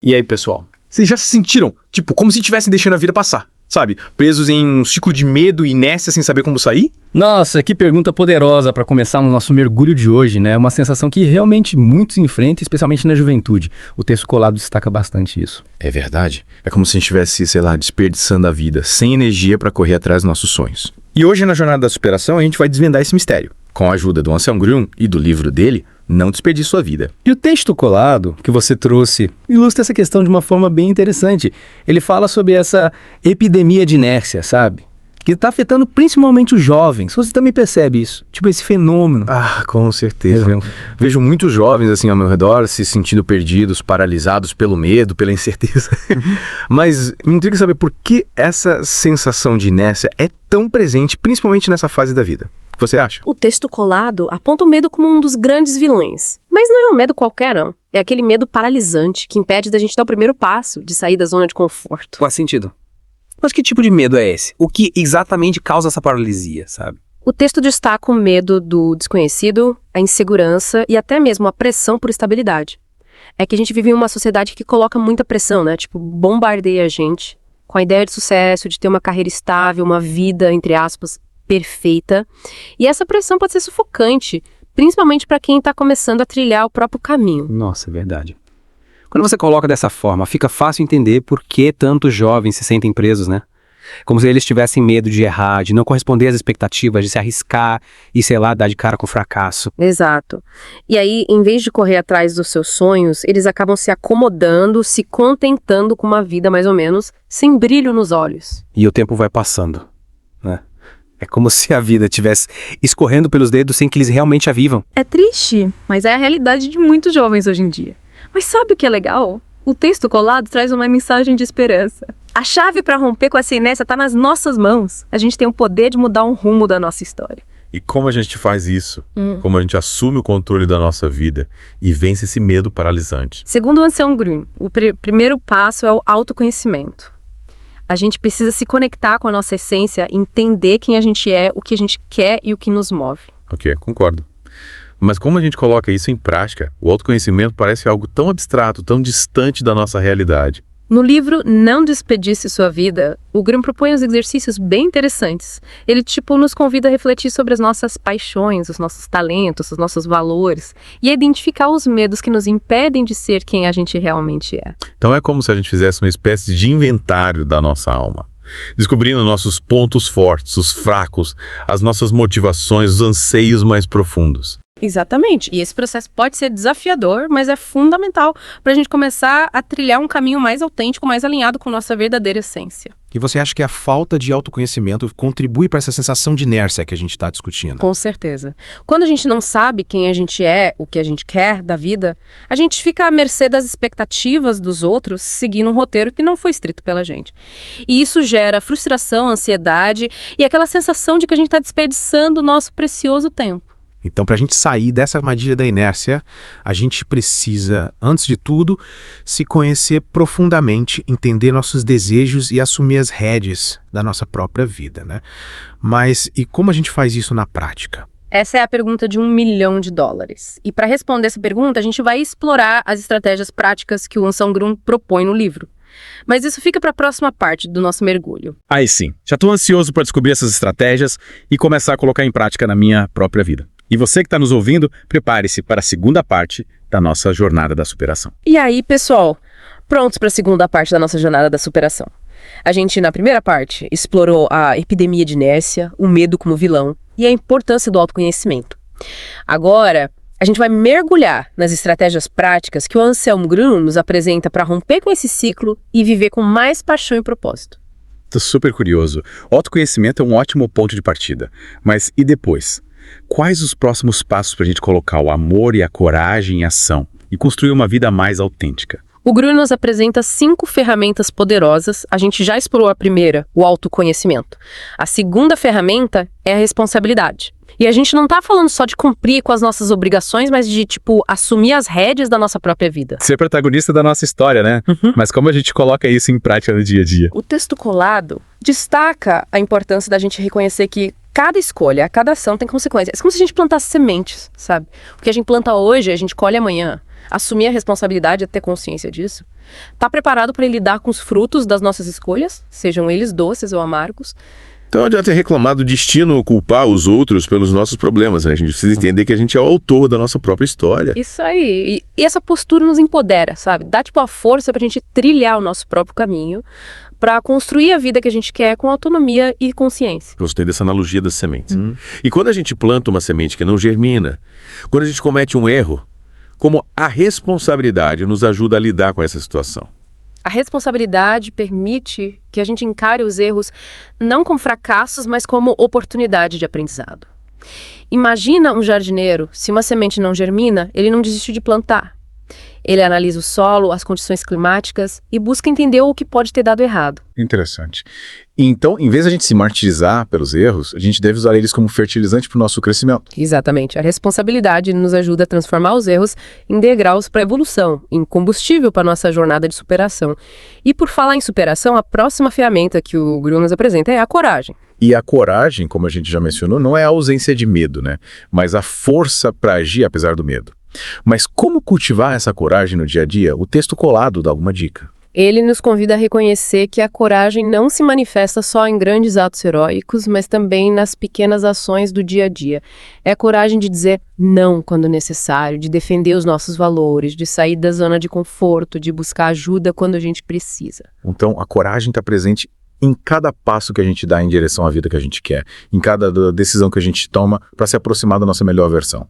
E aí, pessoal? Vocês já se sentiram, tipo, como se estivessem deixando a vida passar, sabe? Presos em um ciclo de medo e inércia sem saber como sair? Nossa, que pergunta poderosa para começar o nosso mergulho de hoje, né? Uma sensação que realmente muitos enfrentam, especialmente na juventude. O texto colado destaca bastante isso. É verdade. É como se a gente estivesse, sei lá, desperdiçando a vida, sem energia para correr atrás dos nossos sonhos. E hoje, na Jornada da Superação, a gente vai desvendar esse mistério. Com a ajuda do Anselm Grün e do livro dele, Não Desperdice Sua Vida. E o texto colado que você trouxe ilustra essa questão de uma forma bem interessante. Ele fala sobre essa epidemia de inércia, sabe? Que está afetando principalmente os jovens. Você também percebe isso? Tipo, esse fenômeno. Ah, com certeza. Vejo muitos jovens assim ao meu redor se sentindo perdidos, paralisados pelo medo, pela incerteza. Mas me intriga saber por que essa sensação de inércia é tão presente, principalmente nessa fase da vida. O que você acha? O texto colado aponta o medo como um dos grandes vilões. Mas não é um medo qualquer, não. É aquele medo paralisante que impede da gente dar o primeiro passo de sair da zona de conforto. Faz sentido. Mas que tipo de medo é esse? O que exatamente causa essa paralisia, sabe? O texto destaca o medo do desconhecido, a insegurança e até mesmo a pressão por estabilidade. É que a gente vive em uma sociedade que coloca muita pressão, né? Tipo, bombardeia a gente com a ideia de sucesso, de ter uma carreira estável, uma vida, entre aspas, perfeita. E essa pressão pode ser sufocante, principalmente para quem está começando a trilhar o próprio caminho. Nossa, é verdade. Quando você coloca dessa forma, fica fácil entender por que tantos jovens se sentem presos, né? Como se eles tivessem medo de errar, de não corresponder às expectativas, de se arriscar e, sei lá, dar de cara com o fracasso. Exato. E aí, em vez de correr atrás dos seus sonhos, eles acabam se acomodando, se contentando com uma vida mais ou menos sem brilho nos olhos. E o tempo vai passando, né? É como se a vida estivesse escorrendo pelos dedos sem que eles realmente a vivam. É triste, mas é a realidade de muitos jovens hoje em dia. Mas sabe o que é legal? O texto colado traz uma mensagem de esperança. A chave para romper com essa inércia está nas nossas mãos. A gente tem o poder de mudar um rumo da nossa história. E como a gente faz isso? Como a gente assume o controle da nossa vida e vence esse medo paralisante? Segundo o Anselm Grün, o primeiro passo é o autoconhecimento. A gente precisa se conectar com a nossa essência, entender quem a gente é, o que a gente quer e o que nos move. Ok, concordo. Mas como a gente coloca isso em prática, o autoconhecimento parece algo tão abstrato, tão distante da nossa realidade. No livro Não Desperdice Sua Vida, o Grün propõe uns exercícios bem interessantes. Ele, nos convida a refletir sobre as nossas paixões, os nossos talentos, os nossos valores e a identificar os medos que nos impedem de ser quem a gente realmente é. Então é como se a gente fizesse uma espécie de inventário da nossa alma, descobrindo nossos pontos fortes, os fracos, as nossas motivações, os anseios mais profundos. Exatamente. E esse processo pode ser desafiador, mas é fundamental para a gente começar a trilhar um caminho mais autêntico, mais alinhado com nossa verdadeira essência. E você acha que a falta de autoconhecimento contribui para essa sensação de inércia que a gente está discutindo? Com certeza. Quando a gente não sabe quem a gente é, o que a gente quer da vida, a gente fica à mercê das expectativas dos outros, seguindo um roteiro que não foi escrito pela gente. E isso gera frustração, ansiedade e aquela sensação de que a gente está desperdiçando o nosso precioso tempo. Então, para a gente sair dessa armadilha da inércia, a gente precisa, antes de tudo, se conhecer profundamente, entender nossos desejos e assumir as rédeas da nossa própria vida, né? Mas e como a gente faz isso na prática? Essa é a pergunta de $1 milhão. E para responder essa pergunta, a gente vai explorar as estratégias práticas que o Anselm Grün propõe no livro. Mas isso fica para a próxima parte do nosso mergulho. Aí sim, já estou ansioso para descobrir essas estratégias e começar a colocar em prática na minha própria vida. E você que está nos ouvindo, prepare-se para a segunda parte da nossa jornada da superação. E aí, pessoal, prontos para a segunda parte da nossa jornada da superação. A gente, na primeira parte, explorou a epidemia de inércia, o medo como vilão e a importância do autoconhecimento. Agora, a gente vai mergulhar nas estratégias práticas que o Anselm Grün nos apresenta para romper com esse ciclo e viver com mais paixão e propósito. Estou super curioso. O autoconhecimento é um ótimo ponto de partida. Mas e depois? Quais os próximos passos para a gente colocar o amor e a coragem em ação e construir uma vida mais autêntica? O Grün nos apresenta 5 ferramentas poderosas. A gente já explorou a primeira, o autoconhecimento. A segunda ferramenta é a responsabilidade. E a gente não tá falando só de cumprir com as nossas obrigações, mas de, assumir as rédeas da nossa própria vida. Ser protagonista da nossa história, né? Mas como a gente coloca isso em prática no dia a dia? O texto colado destaca a importância da gente reconhecer que Cada escolha, cada ação tem consequências. É como se a gente plantasse sementes, sabe? O que a gente planta hoje, a gente colhe amanhã. Assumir a responsabilidade é ter consciência disso. Tá preparado para lidar com os frutos das nossas escolhas, sejam eles doces ou amargos. Então não adianta reclamar do destino ou culpar os outros pelos nossos problemas, né? A gente precisa entender que a gente é o autor da nossa própria história. Isso aí. E essa postura nos empodera, sabe? Dá tipo a força pra gente trilhar o nosso próprio caminho, pra construir a vida que a gente quer com autonomia e consciência. Gostei dessa analogia das sementes. E quando a gente planta uma semente que não germina, quando a gente comete um erro, como a responsabilidade nos ajuda a lidar com essa situação? A responsabilidade permite que a gente encare os erros não como fracassos, mas como oportunidade de aprendizado. Imagina um jardineiro, se uma semente não germina, ele não desiste de plantar. Ele analisa o solo, as condições climáticas e busca entender o que pode ter dado errado. Interessante. Então, em vez de a gente se martirizar pelos erros, a gente deve usar eles como fertilizante para o nosso crescimento. Exatamente. A responsabilidade nos ajuda a transformar os erros em degraus para a evolução, em combustível para a nossa jornada de superação. E por falar em superação, a próxima ferramenta que o Gru nos apresenta é a coragem. E a coragem, como a gente já mencionou, não é a ausência de medo, né? Mas a força para agir apesar do medo. Mas como cultivar essa coragem no dia a dia? O texto colado dá alguma dica. Ele nos convida a reconhecer que a coragem não se manifesta só em grandes atos heróicos, mas também nas pequenas ações do dia a dia. É a coragem de dizer não quando necessário, de defender os nossos valores, de sair da zona de conforto, de buscar ajuda quando a gente precisa. Então, a coragem está presente em cada passo que a gente dá em direção à vida que a gente quer, em cada decisão que a gente toma para se aproximar da nossa melhor versão.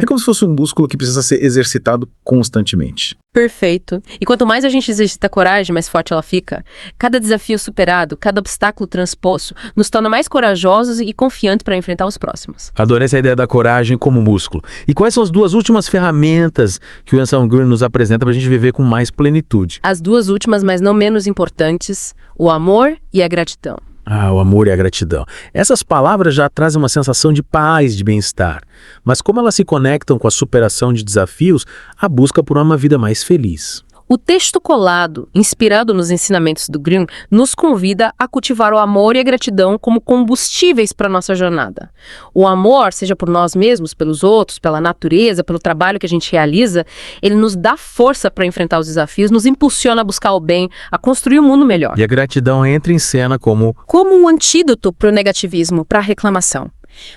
É como se fosse um músculo que precisa ser exercitado constantemente. Perfeito. E quanto mais a gente exercita a coragem, mais forte ela fica. Cada desafio superado, cada obstáculo transposto, nos torna mais corajosos e confiantes para enfrentar os próximos. Adorei essa ideia da coragem como músculo. E quais são as duas últimas ferramentas que o Anselm Green nos apresenta para a gente viver com mais plenitude? As duas últimas, mas não menos importantes, o amor e a gratidão. Ah, o amor e a gratidão. Essas palavras já trazem uma sensação de paz, de bem-estar. Mas como elas se conectam com a superação de desafios, a busca por uma vida mais feliz? O texto colado, inspirado nos ensinamentos do Green, nos convida a cultivar o amor e a gratidão como combustíveis para a nossa jornada. O amor, seja por nós mesmos, pelos outros, pela natureza, pelo trabalho que a gente realiza, ele nos dá força para enfrentar os desafios, nos impulsiona a buscar o bem, a construir um mundo melhor. E a gratidão entra em cena como um antídoto para o negativismo, para a reclamação.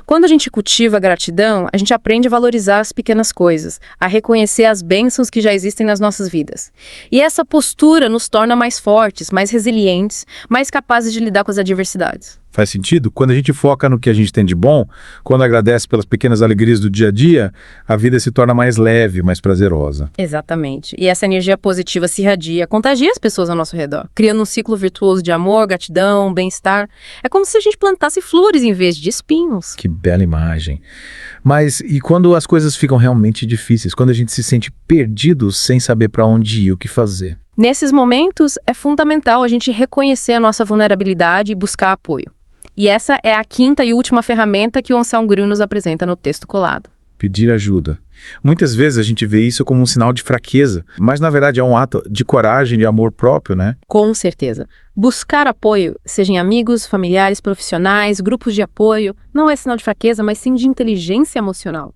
Quando a gente cultiva a gratidão, a gente aprende a valorizar as pequenas coisas, a reconhecer as bênçãos que já existem nas nossas vidas. E essa postura nos torna mais fortes, mais resilientes, mais capazes de lidar com as adversidades. Faz sentido? Quando a gente foca no que a gente tem de bom, quando agradece pelas pequenas alegrias do dia a dia, a vida se torna mais leve, mais prazerosa. Exatamente. E essa energia positiva se irradia, contagia as pessoas ao nosso redor, criando um ciclo virtuoso de amor, gratidão, bem-estar. É como se a gente plantasse flores em vez de espinhos. Que bela imagem. Mas e quando as coisas ficam realmente difíceis? Quando a gente se sente perdido sem saber para onde ir, o que fazer? Nesses momentos, é fundamental a gente reconhecer a nossa vulnerabilidade e buscar apoio. E essa é a quinta e última ferramenta que o Anselm Green nos apresenta no texto colado. Pedir ajuda. Muitas vezes a gente vê isso como um sinal de fraqueza, mas na verdade é um ato de coragem, de amor próprio, né? Com certeza. Buscar apoio, seja em amigos, familiares, profissionais, grupos de apoio, não é sinal de fraqueza, mas sim de inteligência emocional.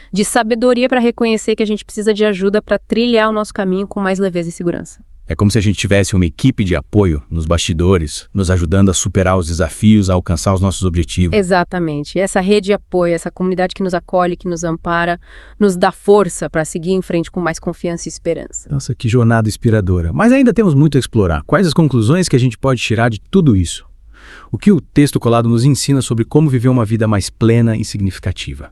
De sabedoria para reconhecer que a gente precisa de ajuda para trilhar o nosso caminho com mais leveza e segurança. É como se a gente tivesse uma equipe de apoio nos bastidores, nos ajudando a superar os desafios, a alcançar os nossos objetivos. Exatamente. Essa rede de apoio, essa comunidade que nos acolhe, que nos ampara, nos dá força para seguir em frente com mais confiança e esperança. Nossa, que jornada inspiradora. Mas ainda temos muito a explorar. Quais as conclusões que a gente pode tirar de tudo isso? O que o texto colado nos ensina sobre como viver uma vida mais plena e significativa?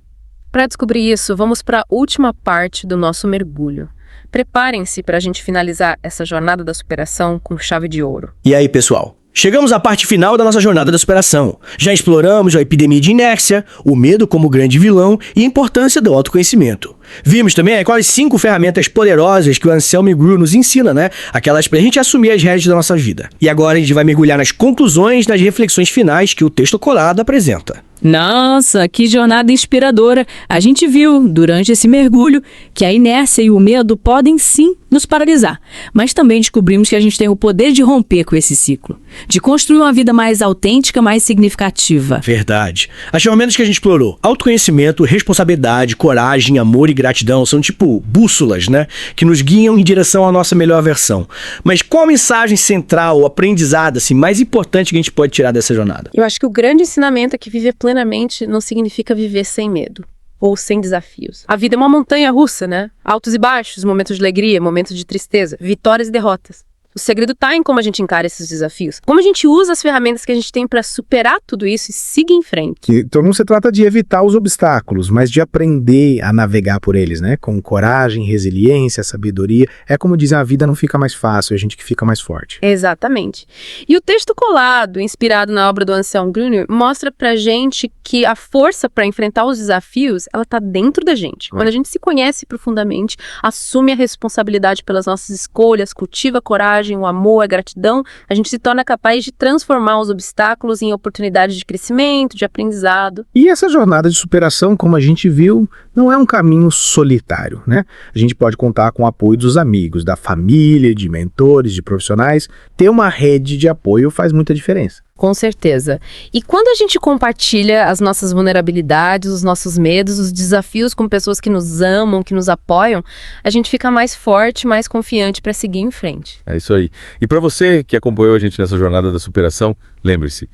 Para descobrir isso, vamos para a última parte do nosso mergulho. Preparem-se para a gente finalizar essa jornada da superação com chave de ouro. E aí, pessoal? Chegamos à parte final da nossa jornada da superação. Já exploramos a epidemia de inércia, o medo como grande vilão e a importância do autoconhecimento. Vimos também quais 5 ferramentas poderosas que o Anselm Green nos ensina, né? Aquelas pra gente assumir as rédeas da nossa vida. E agora a gente vai mergulhar nas conclusões, nas reflexões finais que o texto colado apresenta. Nossa, que jornada inspiradora! A gente viu, durante esse mergulho, que a inércia e o medo podem sim nos paralisar, mas também descobrimos que a gente tem o poder de romper com esse ciclo, de construir uma vida mais autêntica, mais significativa. Verdade. As ferramentas que a gente explorou, autoconhecimento, responsabilidade, coragem, amor e gratidão, são tipo bússolas, né? Que nos guiam em direção à nossa melhor versão. Mas qual a mensagem central, o aprendizado, assim, mais importante que a gente pode tirar dessa jornada? Eu acho que o grande ensinamento é que viver plenamente não significa viver sem medo ou sem desafios. A vida é uma montanha russa, né? Altos e baixos, momentos de alegria, momentos de tristeza, vitórias e derrotas. O segredo está em como a gente encara esses desafios, como a gente usa as ferramentas que a gente tem para superar tudo isso e seguir em frente. Então não se trata de evitar os obstáculos, mas de aprender a navegar por eles, né? Com coragem, resiliência, sabedoria. É como dizem, a vida não fica mais fácil, é a gente que fica mais forte. Exatamente. E o texto colado, inspirado na obra do Anselm Grunier, mostra pra gente que a força para enfrentar os desafios, ela tá dentro da gente. Quando a gente se conhece profundamente, assume a responsabilidade pelas nossas escolhas, cultiva a coragem, o amor, a gratidão, a gente se torna capaz de transformar os obstáculos em oportunidades de crescimento, de aprendizado. E essa jornada de superação, como a gente viu, não é um caminho solitário, né? A gente pode contar com o apoio dos amigos, da família, de mentores, de profissionais. Ter uma rede de apoio faz muita diferença. Com certeza. E quando a gente compartilha as nossas vulnerabilidades, os nossos medos, os desafios com pessoas que nos amam, que nos apoiam, a gente fica mais forte, mais confiante para seguir em frente. É isso aí. E para você que acompanhou a gente nessa jornada da superação, lembre-se,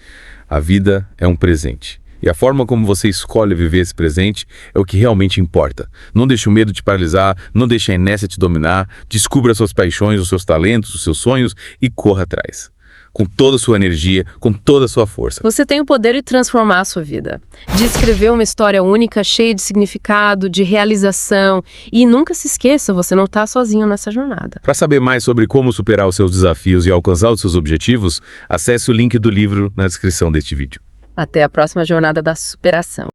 a vida é um presente. E a forma como você escolhe viver esse presente é o que realmente importa. Não deixe o medo te paralisar, não deixe a inércia te dominar, descubra suas paixões, os seus talentos, os seus sonhos e corra atrás. Com toda a sua energia, com toda a sua força. Você tem o poder de transformar a sua vida, de escrever uma história única, cheia de significado, de realização. E nunca se esqueça, você não está sozinho nessa jornada. Para saber mais sobre como superar os seus desafios e alcançar os seus objetivos, acesse o link do livro na descrição deste vídeo. Até a próxima jornada da superação.